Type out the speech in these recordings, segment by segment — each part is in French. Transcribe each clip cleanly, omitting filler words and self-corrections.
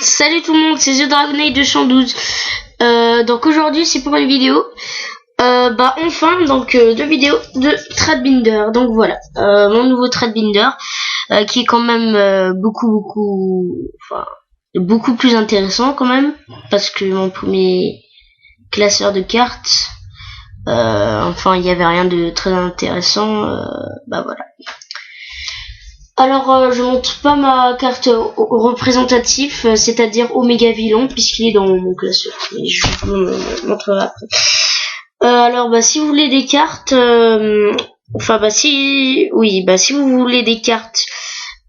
Salut tout le monde, c'est The Dragonite 212. Donc aujourd'hui c'est pour une vidéo. Enfin deux vidéos de Threadbinder. Donc voilà, mon nouveau Threadbinder qui est quand même beaucoup plus intéressant quand même, parce que mon premier classeur de cartes, il n'y avait rien de très intéressant. Voilà. Alors, je montre pas ma carte représentative, c'est-à-dire Omega Villain, puisqu'il est dans mon classeur. Mais je vous le montrerai après. Si vous voulez des cartes, si vous voulez des cartes,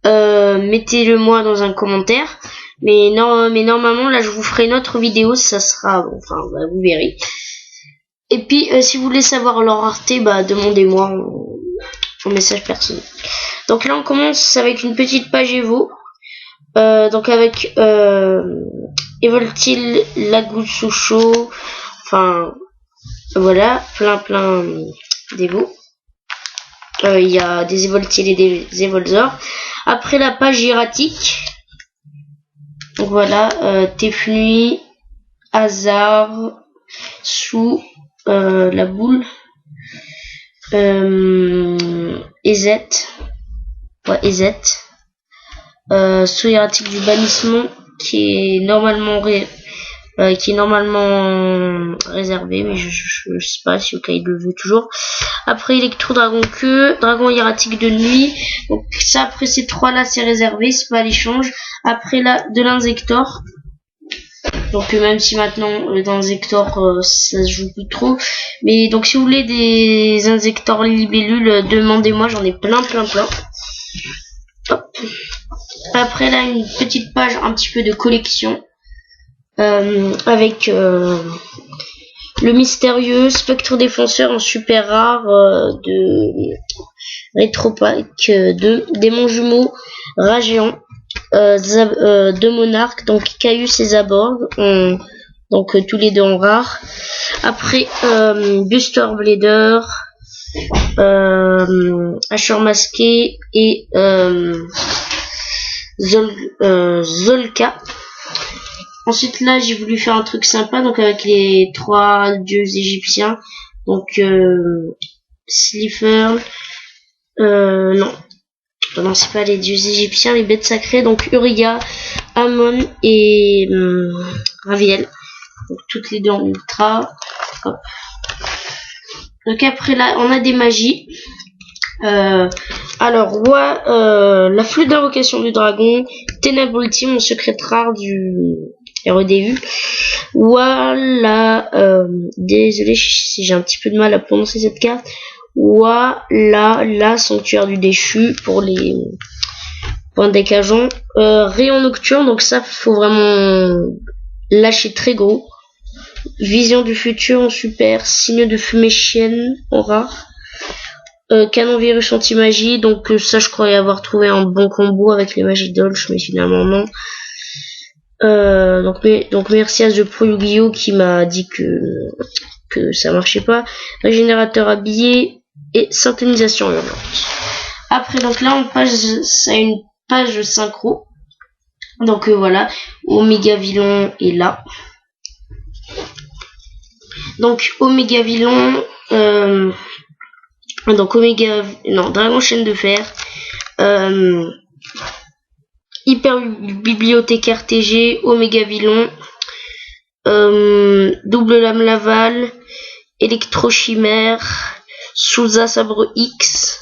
mettez-le moi dans un commentaire. Mais normalement, là, je vous ferai une autre vidéo, ça sera, vous verrez. Et puis, si vous voulez savoir leur rareté, demandez-moi en message personnel. Donc là on commence avec une petite page Evo, donc avec Evoltil, Lagutsucho, voilà, plein d'Evo. Il y a des Evoltil et des Evolzor. Après la page hiératique, donc voilà, Tefnui, Hazard, Sous, la boule, EZ, sous hiératique du bannissement qui est normalement réservé, mais je sais pas si il le veut toujours. Après Electro Dragon Queue, Dragon hiératique de nuit. Donc ça, après ces trois là c'est réservé, c'est pas à l'échange. Après là de l'insector. Donc même si maintenant dans l'insector ça se joue plus trop, mais donc si vous voulez des insectors libellules, demandez-moi, j'en ai plein. Hop. Après là une petite page un petit peu de collection, avec le mystérieux Spectre Défenseur en super rare de Rétropack 2, Démon Jumeau, Rat Géant, deux monarques, donc Caius et Zaborg, donc tous les deux en rare. Après Buster Blader, Hacheur Masqué et Zolka. Ensuite là j'ai voulu faire un truc sympa, donc avec les trois dieux égyptiens, donc Slifer, non c'est pas les dieux égyptiens, les bêtes sacrées, donc Uriga, Amon et Raviel, donc toutes les deux en ultra. Hop. Donc après là on a des magies. La flûte d'invocation du dragon, Ténèbres ultime, mon secret rare du REDU. Voilà, désolé si j'ai un petit peu de mal à prononcer cette carte. La sanctuaire du déchu pour les points de deck agents. Rayon nocturne, donc ça faut vraiment lâcher très gros. Vision du futur en super, signe de fumée chienne en rare. Canon virus anti-magie, donc ça je croyais avoir trouvé un bon combo avec les magies dolch, mais finalement non. Donc merci à The Pro Yu-Gi-Oh qui m'a dit que ça marchait pas. Régénérateur habillé et synchronisation hurlante. Après donc là on passe à une page synchro. Donc voilà, Omega Villain est là. Donc Omega Villain, Dragon Chaîne de Fer, Hyper Bibliothécaire TG, Omega Villain, Double Lame Laval, Electro Chimère, Souza Sabre X,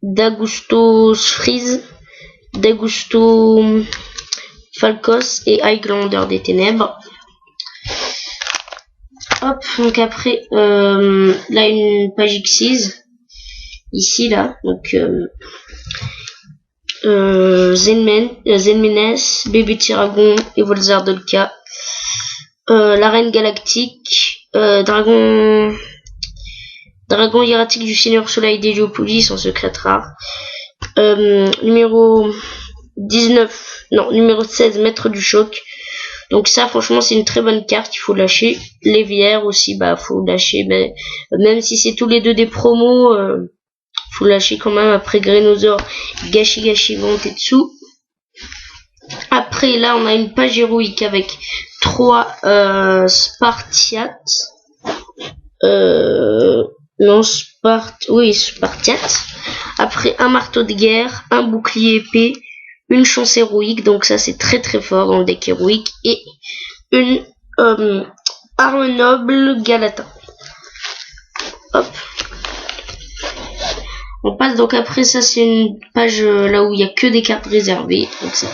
Dagusto Freeze, Dagusto Falcos et Highlander des Ténèbres. Hop, donc après là une page X6 ici là, donc Zenmenes, Bébé Tyragon, Evolzar Dolka, la Reine Galactique, Dragon hiératique du Seigneur Soleil d'Héliopolis en secret rare, numéro 16, Maître du Choc. Donc ça franchement c'est une très bonne carte, il faut lâcher. Lévière aussi, faut lâcher, mais même si c'est tous les deux des promos, faut lâcher quand même. Après Grenosaur, Gashi Ventetsu. Après Après là on a une page héroïque avec 3 Spartiates. Non, Spartiates. Après un marteau de guerre, un bouclier épée, une chance héroïque, donc ça c'est très très fort dans le deck héroïque, et une arme noble Galata. Hop. On passe donc après, ça c'est une page là où il y a que des cartes réservées, donc ça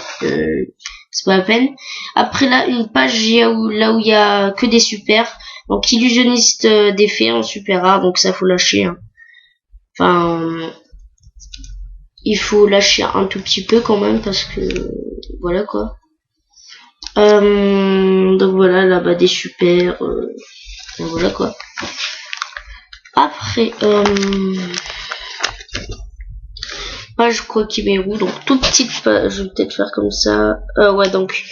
c'est pas la peine. Après là une page là où il y a que des super, donc illusionniste d'effet en super rare, donc ça faut lâcher, hein. Enfin il faut lâcher un tout petit peu quand même, parce que voilà quoi. Donc voilà, là-bas des super, voilà quoi. Après page Kokimeru, donc toute petite page, je vais peut-être faire comme ça, ouais, donc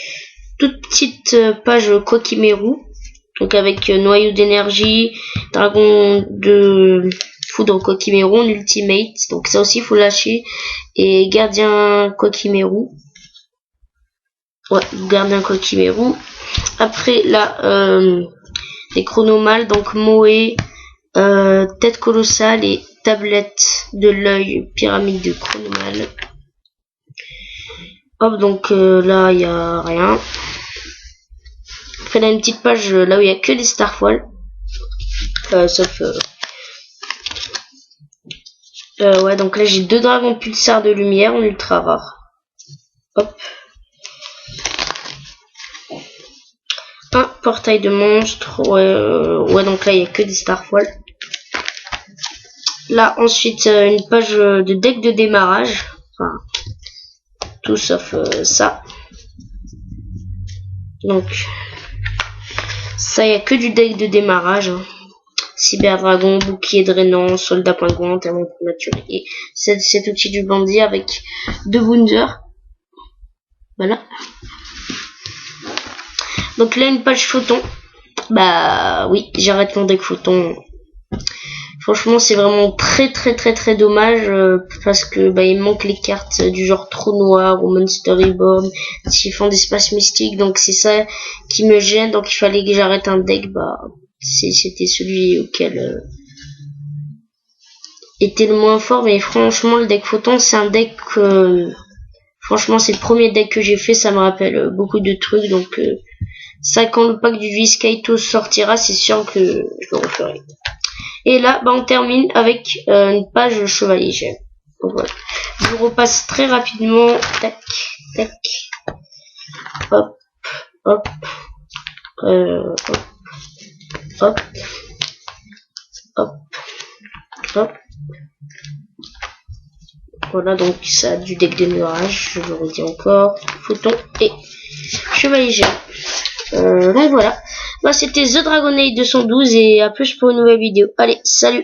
toute petite page Kokimeru, donc avec noyau d'énergie, dragon de foudre Kokimeru en ultimate, donc ça aussi il faut lâcher, et gardien Kokimeru, ouais, gardien Kokimeru. Après là des chronomales, donc Moe, tête colossale et tablette de l'œil, pyramide de chronomale. Hop, donc là il y a rien. Après là une petite page là où il y a que des Starfall, sauf ouais, donc là j'ai 2 dragons pulsars de lumière en ultra rare. Hop. Un portail de monstre, ouais, donc là il y a que des Starfall. Là ensuite une page de deck de démarrage, enfin tout sauf ça. Donc ça il y a que du deck de démarrage, hein. Cyber dragon, bouclier drainant, soldat pingouin, terme naturel, et cet outil du bandit avec 2 Wunder. Voilà. Donc là une page photon. Bah oui, j'arrête mon deck photon. Franchement c'est vraiment très dommage, parce que bah il manque les cartes du genre Trou Noir ou Monster Reborn, Chiffon d'espace mystique, donc c'est ça qui me gêne, donc il fallait que j'arrête un deck, bah c'était celui auquel était le moins fort, mais franchement le deck photon c'est un deck, franchement c'est le premier deck que j'ai fait, ça me rappelle beaucoup de trucs, donc ça quand le pack du Vizcaito sortira c'est sûr que je le referai. Et là bah on termine avec une page chevalier gemme. Donc voilà, je repasse très rapidement, tac tac, hop hop hop hop hop hop. Voilà, donc ça a du deck de nuages, je vous redis encore, photon et chevalier gemme. Donc voilà, bah, c'était The Dragon Age 212 et à plus pour une nouvelle vidéo. Allez, salut!